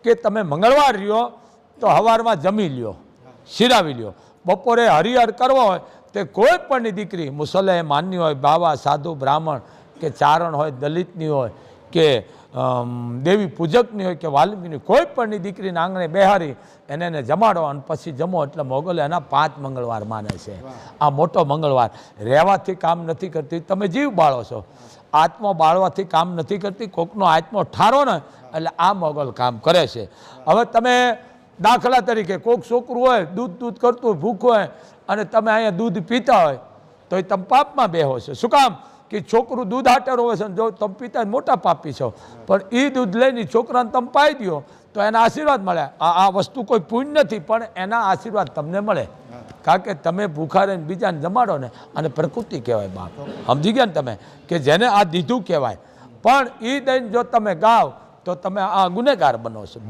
કે તમે મંગળવાર રહ્યો તો સવારમાં જમી લ્યો, શિરાવી લ્યો, બપોરે હરિહર કરવો હોય તે કોઈ પણની દીકરી મુસલમાનની હોય, બાવા સાધુ બ્રાહ્મણ કે ચારણ હોય, દલિતની હોય કે દેવી પૂજકની હોય કે વાલ્મીની, કોઈ પણની દીકરીને આંગણે બેહારી એને જમાડો અને પછી જમો એટલે મોગલ એના 5 મંગળવાર માને છે. આ મોટો મંગળવાર રહેવાથી કામ નથી કરતી, તમે જીવ બાળો છો, આત્મા બાળવાથી કામ નથી કરતી. કોકનો આત્મો ઠારો ને એટલે આ મોગલ કામ કરે છે. હવે તમે દાખલા તરીકે કોઈક છોકરું હોય દૂધ કરતું હોય, ભૂખ હોય અને તમે અહીંયા દૂધ પીતા હોય તો એ તમે પાપમાં બેહો છો. શું કામ? કે છોકરું દૂધ હાટર હોય છે, જો તમે પીતા મોટા પાપી છો, પણ એ દૂધ લઈને છોકરાને તમે પાઈ દો તો એના આશીર્વાદ મળે. આ વસ્તુ કોઈ પુણ્ય નથી, પણ એના આશીર્વાદ તમને મળે, કારણ કે તમે ભૂખા રહીને બીજાને જમાડો ને, અને પ્રકૃતિ કહેવાય બાપ. સમજી ગયા ને તમે કે જેને આ દીધું કહેવાય. પણ એ દઈને જો તમે ગાવ તો તમે આ ગુનેગાર બનો છો.